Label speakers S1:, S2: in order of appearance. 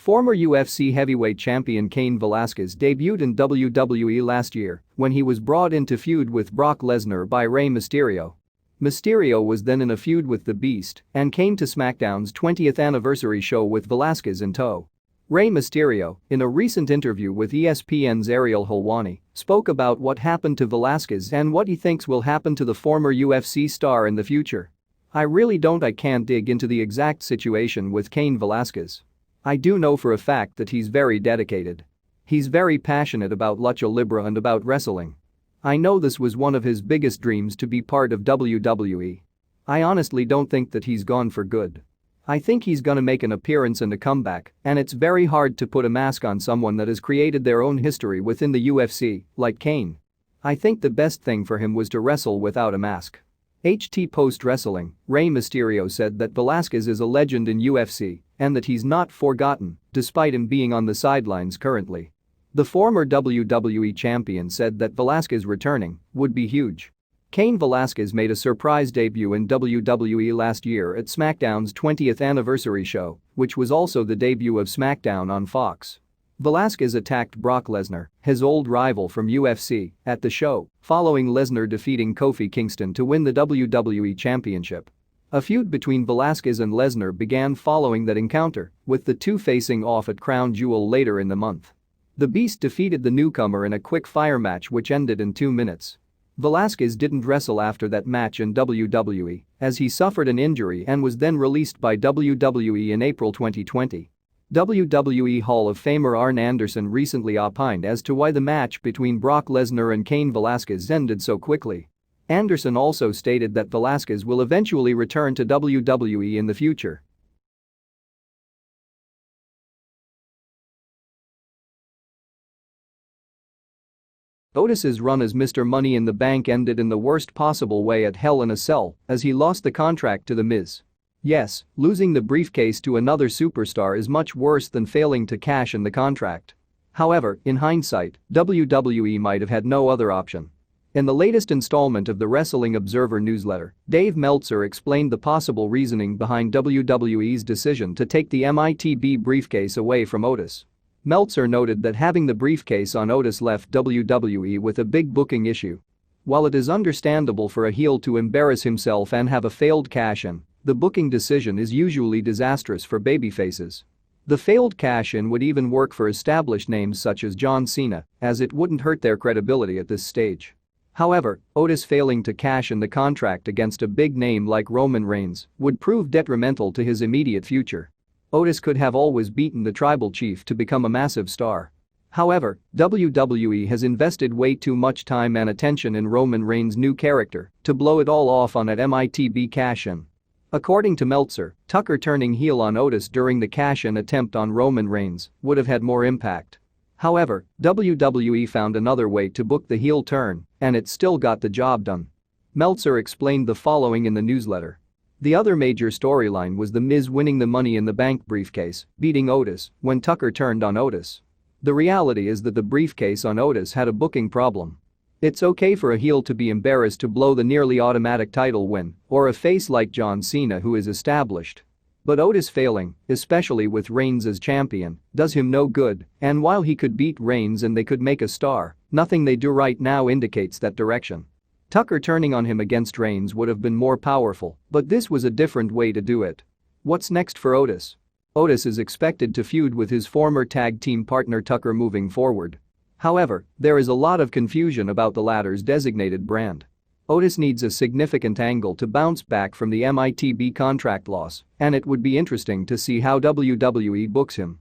S1: Former UFC heavyweight champion Cain Velasquez debuted in WWE last year when he was brought into feud with Brock Lesnar by Rey Mysterio. Mysterio was then in a feud with the Beast and came to SmackDown's 20th anniversary show with Velasquez in tow. Rey Mysterio, in a recent interview with ESPN's Ariel Helwani, spoke about what happened to Velasquez and what he thinks will happen to the former UFC star in the future. I can't dig into the exact situation with Cain Velasquez. I do know for a fact that he's very dedicated. He's very passionate about lucha libre and about wrestling. I know this was one of his biggest dreams to be part of WWE. I honestly don't think that he's gone for good. I think he's gonna make an appearance and a comeback, and it's very hard to put a mask on someone that has created their own history within the UFC, like Cain. I think the best thing for him was to wrestle without a mask. Post-wrestling, Rey Mysterio said that Velasquez is a legend in UFC and that he's not forgotten, despite him being on the sidelines currently. The former WWE champion said that Velasquez returning would be huge. Cain Velasquez made a surprise debut in WWE last year at SmackDown's 20th anniversary show, which was also the debut of SmackDown on Fox. Velasquez attacked Brock Lesnar, his old rival from UFC, at the show, following Lesnar defeating Kofi Kingston to win the WWE Championship. A feud between Velasquez and Lesnar began following that encounter, with the two facing off at Crown Jewel later in the month. The Beast defeated the newcomer in a quick-fire match which ended in 2 minutes. Velasquez didn't wrestle after that match in WWE, as he suffered an injury and was then released by WWE in April 2020. WWE Hall of Famer Arn Anderson recently opined as to why the match between Brock Lesnar and Cain Velasquez ended so quickly. Anderson also stated that Velasquez will eventually return to WWE in the future. Otis's run as Mr. Money in the Bank ended in the worst possible way at Hell in a Cell as he lost the contract to The Miz. Yes, losing the briefcase to another superstar is much worse than failing to cash in the contract. However, in hindsight, WWE might have had no other option. In the latest installment of the Wrestling Observer newsletter, Dave Meltzer explained the possible reasoning behind WWE's decision to take the MITB briefcase away from Otis. Meltzer noted that having the briefcase on Otis left WWE with a big booking issue. While it is understandable for a heel to embarrass himself and have a failed cash-in, the booking decision is usually disastrous for babyfaces. The failed cash-in would even work for established names such as John Cena, as it wouldn't hurt their credibility at this stage. However, Otis failing to cash in the contract against a big name like Roman Reigns would prove detrimental to his immediate future. Otis could have always beaten the tribal chief to become a massive star. However, WWE has invested way too much time and attention in Roman Reigns' new character to blow it all off on an MITB cash-in. According to Meltzer, Tucker turning heel on Otis during the cash-in attempt on Roman Reigns would have had more impact. However, WWE found another way to book the heel turn, and it still got the job done. Meltzer explained the following in the newsletter. The other major storyline was The Miz winning the Money in the Bank briefcase, beating Otis, when Tucker turned on Otis. The reality is that the briefcase on Otis had a booking problem. It's okay for a heel to be embarrassed to blow the nearly automatic title win, or a face like John Cena who is established. But Otis failing, especially with Reigns as champion, does him no good, and while he could beat Reigns and they could make a star, nothing they do right now indicates that direction. Tucker turning on him against Reigns would have been more powerful, but this was a different way to do it. What's next for Otis? Otis is expected to feud with his former tag team partner Tucker moving forward. However, there is a lot of confusion about the latter's designated brand. Otis needs a significant angle to bounce back from the MITB contract loss, and it would be interesting to see how WWE books him.